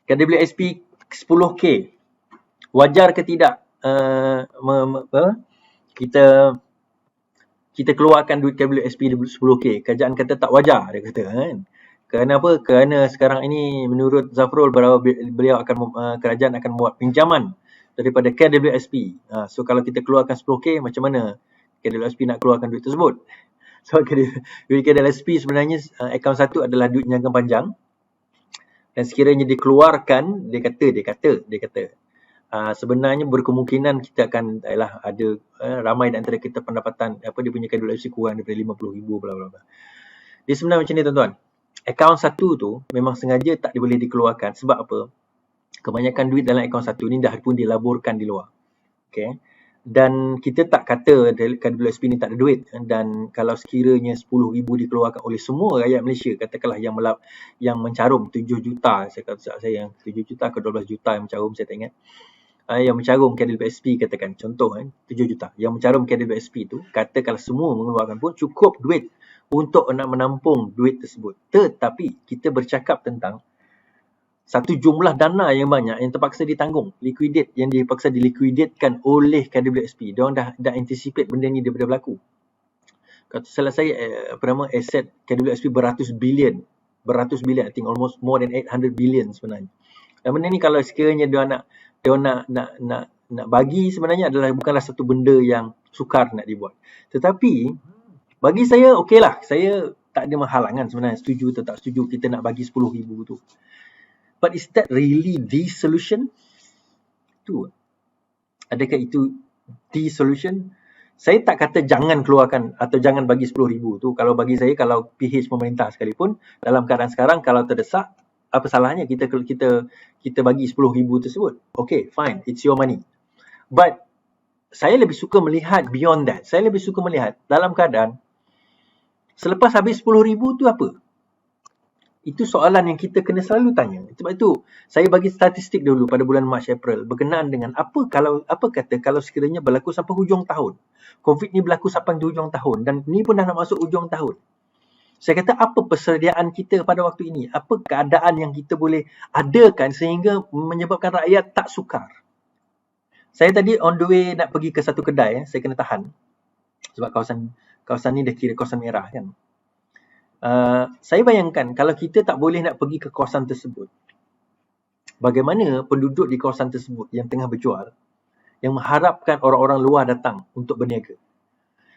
KWSP 10K. Wajar ke tidak kita keluarkan duit KWSP 10K? Kerajaan kata tak wajar, dia kata kan. Kenapa? Kerana sekarang ini menurut Zafrul bahawa beliau akan kerajaan akan buat pinjaman daripada KWSP. So kalau kita keluarkan 10K, macam mana KWSP nak keluarkan duit tersebut? So duit KWSP sebenarnya akaun satu adalah duit jangka panjang, dan sekiranya dikeluarkan, dia kata sebenarnya berkemungkinan kita akan ada ramai di antara kita pendapatan dia punya KWSP kurang daripada 50,000 bla bla bla. Dia sebenarnya macam ni tuan-tuan. Akaun satu tu memang sengaja tak boleh dikeluarkan. Sebab apa? Kebanyakan duit dalam akaun satu ni dah pun dilaburkan di luar. Okay. Dan kita tak kata KWSP ni tak ada duit. Dan kalau sekiranya 10,000 dikeluarkan oleh semua rakyat Malaysia, katakanlah yang mencarum 7 juta, saya yang 7 juta ke 12 juta yang mencarum, saya tak ingat. Yang mencarum KWSP, katakan contoh 7 juta. Yang mencarum KWSP tu, katakanlah semua mengeluarkan pun cukup duit untuk nak menampung duit tersebut. Tetapi kita bercakap tentang satu jumlah dana yang banyak yang terpaksa ditanggung, yang dipaksa diliquidate-kan oleh KWSP. Diorang dah anticipate benda ni daripada berlaku. Kalau salah saya aset KWSP beratus bilion, I think almost more than 800 billion sebenarnya. Dan benda ni kalau sekiranya dia nak bagi, sebenarnya bukanlah satu benda yang sukar nak dibuat. Tetapi bagi saya okeylah, saya tak ada halangan sebenarnya, setuju atau tak setuju kita nak bagi 10,000 tu. But is that really the solution? Adakah itu the solution? Saya tak kata jangan keluarkan atau jangan bagi 10,000 tu. Kalau bagi saya, kalau PH pemerintah sekalipun, dalam keadaan sekarang kalau terdesak, apa salahnya kita bagi 10,000 tersebut? Okay, fine, it's your money. But saya lebih suka melihat beyond that. Saya lebih suka melihat dalam keadaan selepas habis 10,000 tu apa? Itu soalan yang kita kena selalu tanya. Sebab itu saya bagi statistik dulu pada bulan Mac April berkenaan dengan apa kalau sekiranya berlaku sampai hujung tahun. COVID ni berlaku sampai hujung tahun, dan ni pun dah nak masuk hujung tahun. Saya kata apa persediaan kita pada waktu ini? Apa keadaan yang kita boleh adakan sehingga menyebabkan rakyat tak sukar? Saya tadi on the way nak pergi ke satu kedai, saya kena tahan. Sebab kawasan ni dah kira kawasan merah kan. Saya bayangkan kalau kita tak boleh nak pergi ke kawasan tersebut, bagaimana penduduk di kawasan tersebut yang tengah berjual, yang mengharapkan orang-orang luar datang untuk berniaga.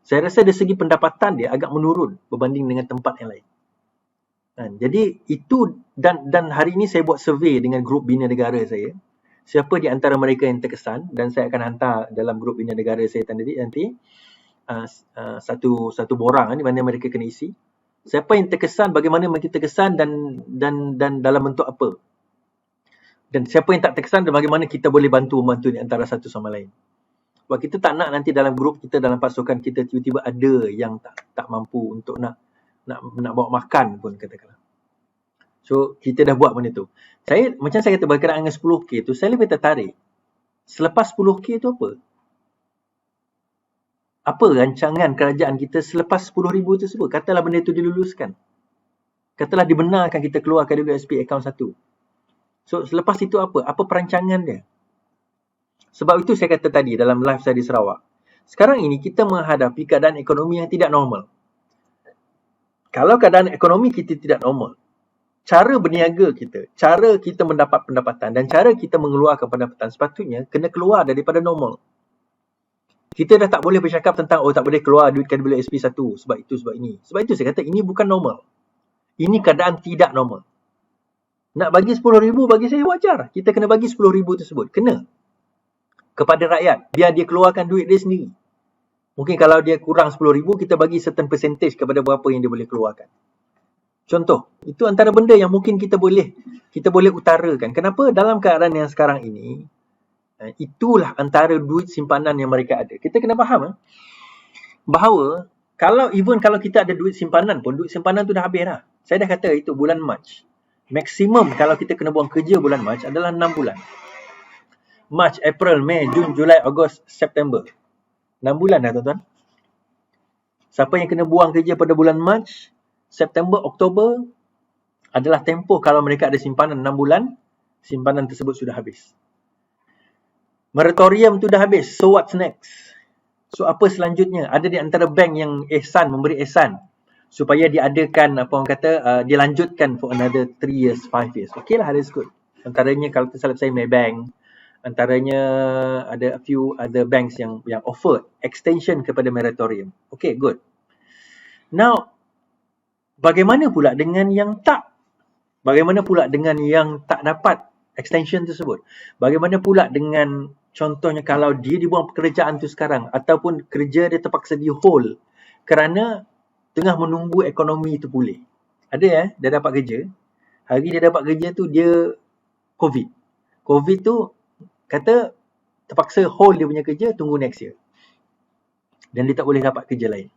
Saya rasa dari segi pendapatan dia agak menurun berbanding dengan tempat yang lain. Jadi itu, dan hari ini saya buat survey dengan grup Bina Negara saya. Siapa di antara mereka yang terkesan, dan saya akan hantar dalam grup Bina Negara saya nanti satu borang di mana mereka kena isi. Siapa yang terkesan, bagaimana mereka terkesan, dan dalam bentuk apa. Dan siapa yang tak terkesan, dan bagaimana kita boleh bantu-membantu di antara satu sama lain. Sebab kita tak nak nanti dalam grup kita, dalam pasukan kita, tiba-tiba ada yang tak mampu untuk nak bawa makan pun katakanlah. So kita dah buat benda tu. Macam saya kata berkenaan dengan 10K tu, saya lebih tertarik. Selepas 10K tu apa? Apa rancangan kerajaan kita selepas 10,000 tersebut? Katalah benda tu diluluskan. Katalah dibenarkan kita keluar KWSP akaun 1. So selepas itu apa? Apa perancangan dia? Sebab itu saya kata tadi dalam live saya di Sarawak. Sekarang ini kita menghadapi keadaan ekonomi yang tidak normal. Kalau keadaan ekonomi kita tidak normal, cara berniaga kita, cara kita mendapat pendapatan dan cara kita mengeluarkan pendapatan sepatutnya kena keluar daripada normal. Kita dah tak boleh bercakap tentang tak boleh keluar duit KWSP 1 sebab itu, sebab ini. Sebab itu saya kata ini bukan normal. Ini keadaan tidak normal. Nak bagi 10,000 bagi saya wajar. Kita kena bagi 10,000 tersebut. Kena. Kepada rakyat. Biar dia keluarkan duit dia sendiri. Mungkin kalau dia kurang 10,000, kita bagi certain percentage kepada berapa yang dia boleh keluarkan. Contoh. Itu antara benda yang mungkin kita boleh utarakan. Kenapa? Dalam keadaan yang sekarang ini, itulah antara duit simpanan yang mereka ada. Kita kena faham bahawa kalau kita ada duit simpanan pun, duit simpanan tu dah habis dah. Saya dah kata itu bulan Mac. Maksimum kalau kita kena buang kerja bulan Mac adalah 6 bulan. Mac, April, Mei, Jun, Julai, Ogos, September. 6 bulan dah tuan-tuan. Siapa yang kena buang kerja pada bulan Mac, September, Oktober adalah tempoh kalau mereka ada simpanan 6 bulan. Simpanan tersebut sudah habis. Moratorium tu dah habis. So what's next? So apa selanjutnya? Ada di antara bank yang memberi ihsan supaya diadakan apa orang kata dia lanjutkan for another 3 years, 5 years. Okay lah, that's good. Antaranya kalau tak salah saya Maybank, antaranya ada a few other banks yang offer extension kepada moratorium. Okay, good. Now, bagaimana pula dengan yang tak? Bagaimana pula dengan yang tak dapat extension tersebut? Bagaimana pula dengan contohnya kalau dia dibuang pekerjaan tu sekarang ataupun kerja dia terpaksa di hold kerana tengah menunggu ekonomi itu pulih. Ada dia dapat kerja. Hari dia dapat kerja tu dia COVID. COVID tu kata terpaksa hold dia punya kerja, tunggu next year. Dan dia tak boleh dapat kerja lain.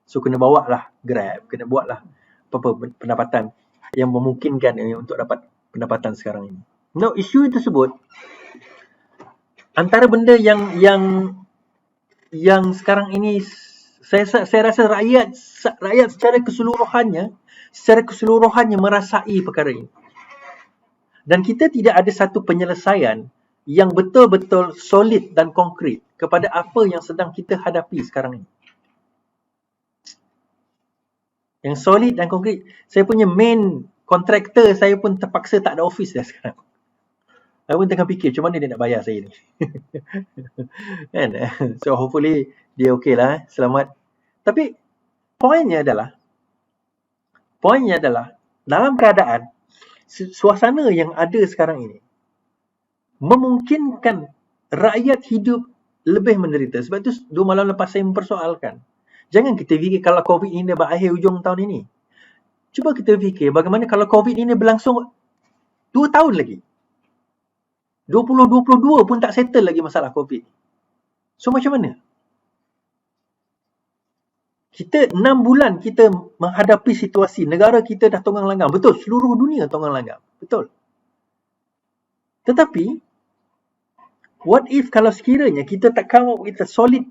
So kena bawa lah Grab, kena buat lah pendapatan yang memungkinkan untuk dapat pendapatan sekarang ini. No, isu tersebut antara benda yang sekarang ini saya rasa rakyat secara keseluruhannya merasai perkara ini. Dan kita tidak ada satu penyelesaian yang betul-betul solid dan konkret kepada apa yang sedang kita hadapi sekarang ini. Yang solid dan konkret. Saya punya main kontraktor saya pun terpaksa tak ada office dah sekarang. Saya pun tengah fikir macam mana dia nak bayar saya ni. Kan? So hopefully dia okey lah, selamat. Tapi poinnya adalah dalam keadaan suasana yang ada sekarang ini memungkinkan rakyat hidup lebih menderita. Sebab tu 2 malam lepas saya mempersoalkan, jangan kita fikir kalau COVID ini berakhir hujung tahun ini. Cuba kita fikir bagaimana kalau COVID ini berlangsung 2 tahun lagi. 2022 pun tak settle lagi masalah COVID. So macam mana? Kita 6 bulan kita menghadapi situasi negara kita dah tonggang langgang. Betul, seluruh dunia tonggang langgang. Betul. Tetapi what if kalau sekiranya kita tak come up with a solid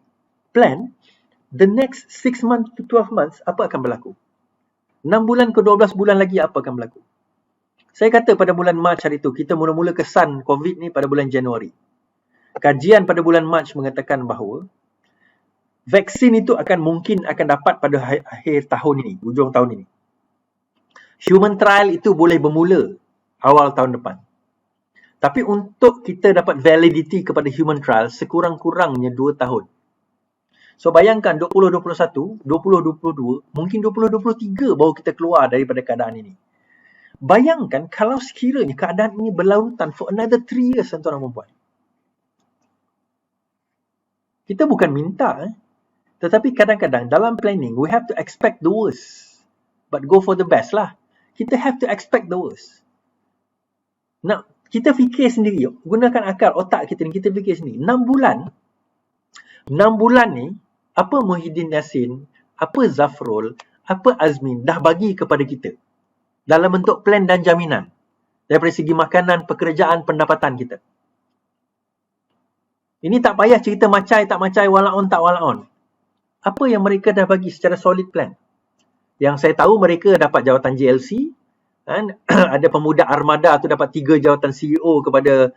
plan, the next 6 months to 12 months, apa akan berlaku? 6 bulan ke 12 bulan lagi apa akan berlaku? Saya kata pada bulan Mac hari itu, kita mula-mula kesan COVID ni pada bulan Januari. Kajian pada bulan Mac mengatakan bahawa vaksin itu mungkin akan dapat pada akhir tahun ini, hujung tahun ini. Human trial itu boleh bermula awal tahun depan. Tapi untuk kita dapat validity kepada human trial, sekurang-kurangnya 2 tahun. So bayangkan 2021, 2022, mungkin 2023 baru kita keluar daripada keadaan ini. Bayangkan kalau sekiranya keadaan ini berlarutan for another 3 years, tuan-tuan dan puan. Kita bukan minta, tetapi kadang-kadang dalam planning, we have to expect the worst. But go for the best lah. Kita have to expect the worst. Nah, kita fikir sendiri, gunakan akal otak kita ni, kita fikir sendiri. 6 bulan ni, apa Muhyiddin Yassin, apa Zafrul, apa Azmin dah bagi kepada kita dalam bentuk plan dan jaminan daripada segi makanan, pekerjaan, pendapatan kita. Ini tak payah cerita macai, tak macai, wala on, tak wala on. Apa yang mereka dah bagi secara solid plan? Yang saya tahu mereka dapat jawatan JLC, kan? Ada pemuda armada tu dapat 3 jawatan CEO kepada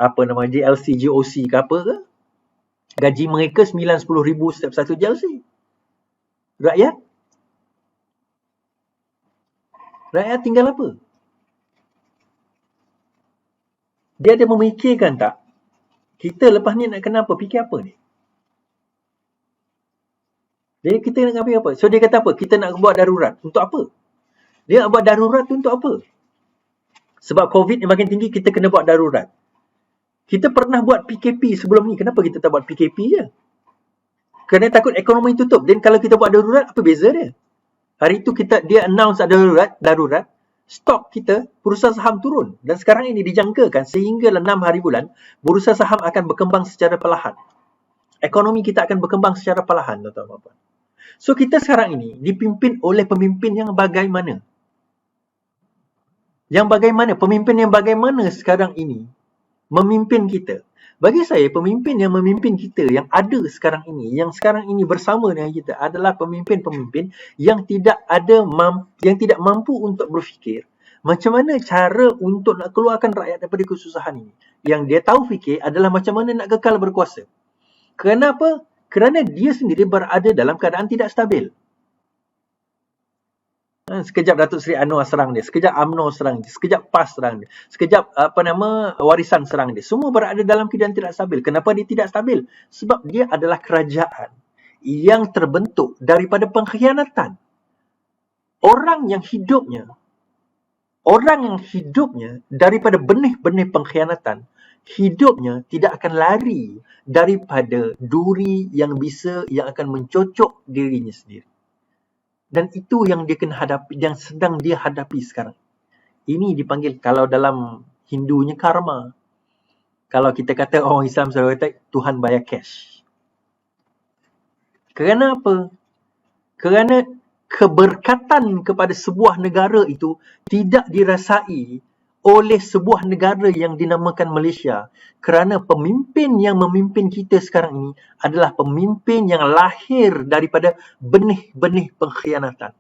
apa nama JLC, GOC ke apa ke? Gaji mereka 9-10 ribu setiap satu JLC. Rakyat tinggal apa? Dia ada memikirkan tak? Kita lepas ni nak kena apa? Fikir apa ni? Jadi kita nak fikir apa? So dia kata apa? Kita nak buat darurat. Untuk apa? Dia buat darurat tu untuk apa? Sebab COVID ni makin tinggi, kita kena buat darurat. Kita pernah buat PKP sebelum ni. Kenapa kita tak buat PKP je? Kerana takut ekonomi tutup. Dan kalau kita buat darurat, apa beza dia? Hari itu dia announce ada darurat, stok kita, bursa saham turun. Dan sekarang ini dijangkakan sehingga 6 hari bulan, bursa saham akan berkembang secara perlahan. Ekonomi kita akan berkembang secara perlahan, tuan-tuan. So kita sekarang ini dipimpin oleh pemimpin yang bagaimana? Pemimpin yang bagaimana sekarang ini memimpin kita? Bagi saya, pemimpin yang memimpin kita yang ada sekarang ini, yang sekarang ini bersama dengan kita adalah pemimpin-pemimpin yang tidak mampu untuk berfikir Macam mana cara untuk nak keluarkan rakyat daripada kesusahan ini? Yang dia tahu fikir adalah macam mana nak kekal berkuasa. Kenapa? Kerana dia sendiri berada dalam keadaan tidak stabil. Sekejap Datuk Seri Anwar serang dia, sekejap UMNO serang dia, sekejap PAS serang dia, sekejap Warisan serang dia. Semua berada dalam keadaan tidak stabil. Kenapa dia tidak stabil? Sebab dia adalah kerajaan yang terbentuk daripada pengkhianatan. Orang yang hidupnya daripada benih-benih pengkhianatan, hidupnya tidak akan lari daripada duri yang akan mencocok dirinya sendiri. Dan itu yang dia kena hadapi, yang sedang dia hadapi sekarang. Ini dipanggil, kalau dalam Hindunya, karma. Kalau kita kata orang Islam selalu kata Tuhan bayar cash. Kerana apa? Kerana keberkatan kepada sebuah negara itu tidak dirasai oleh sebuah negara yang dinamakan Malaysia. Kerana pemimpin yang memimpin kita sekarang ini adalah pemimpin yang lahir daripada benih-benih pengkhianatan.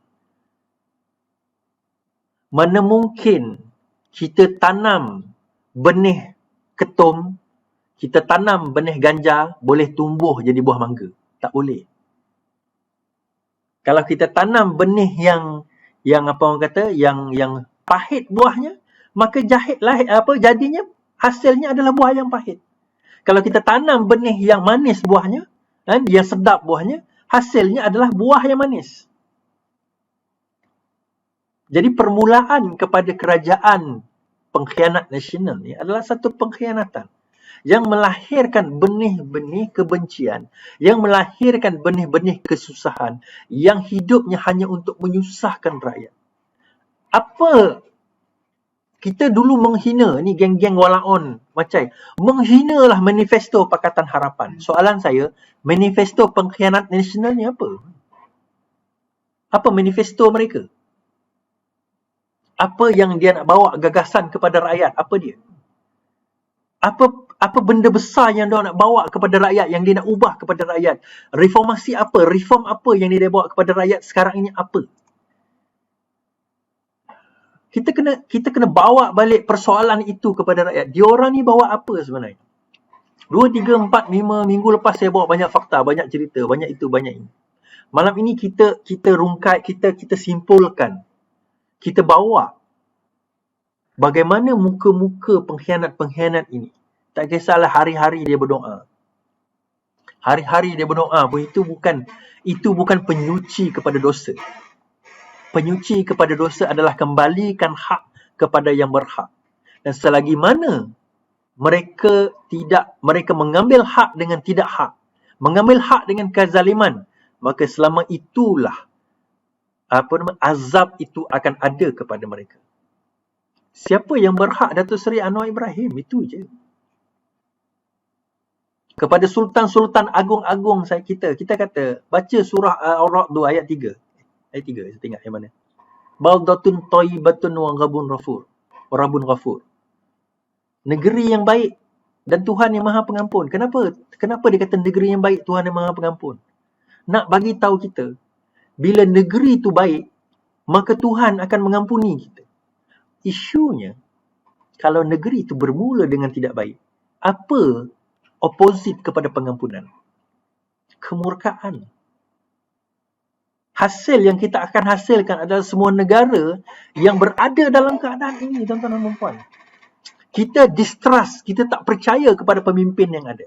Mana mungkin kita tanam benih ketum, kita tanam benih ganja, boleh tumbuh jadi buah mangga? Tak boleh. Kalau kita tanam benih yang apa orang kata, yang pahit buahnya, maka jadinya hasilnya adalah buah yang pahit. Kalau kita tanam benih yang manis buahnya, yang sedap buahnya, hasilnya adalah buah yang manis. Jadi permulaan kepada kerajaan pengkhianat nasional ni adalah satu pengkhianatan yang melahirkan benih-benih kebencian, yang melahirkan benih-benih kesusahan, yang hidupnya hanya untuk menyusahkan rakyat. Apa kita dulu menghina, ni geng-geng walaon macam menghinalah manifesto Pakatan Harapan. Soalan saya, manifesto pengkhianat nasional ni apa? Apa manifesto mereka? Apa yang dia nak bawa gagasan kepada rakyat? Apa dia? Apa benda besar yang dia nak bawa kepada rakyat, yang dia nak ubah kepada rakyat? Reformasi apa? Reform apa yang dia bawa kepada rakyat sekarang ini apa? Kita kena bawa balik persoalan itu kepada rakyat. Diorang ni bawa apa sebenarnya? 2, 3, 4, 5 minggu lepas saya bawa banyak fakta, banyak cerita, banyak itu, banyak ini. Malam ini kita rungkai, kita simpulkan. Kita bawa bagaimana muka-muka pengkhianat-pengkhianat ini. Tak kisahlah hari-hari dia berdoa. Hari-hari dia berdoa pun itu bukan penyuci kepada dosa. Penyuci kepada dosa adalah kembalikan hak kepada yang berhak. Dan selagi mana mereka mengambil hak dengan tidak hak, mengambil hak dengan kezaliman, maka selama itulah azab itu akan ada kepada mereka. Siapa yang berhak? Datuk Seri Anwar Ibrahim, itu je. Kepada sultan-sultan agung-agung kita kata, baca surah Al-Ra'd 2 ayat 3. Ayat 3, saya tengok yang mana. Baldatun thayyibatun wa rabbun ghafur. Negeri yang baik dan Tuhan yang Maha Pengampun. Kenapa dia kata negeri yang baik, Tuhan yang Maha Pengampun? Nak bagi tahu kita, bila negeri itu baik, maka Tuhan akan mengampuni kita. Isunya, kalau negeri itu bermula dengan tidak baik, apa oposit kepada pengampunan? Kemurkaan. Hasil yang kita akan hasilkan adalah semua negara yang berada dalam keadaan ini, tuan-tuan dan puan. Kita distrust, kita tak percaya kepada pemimpin yang ada.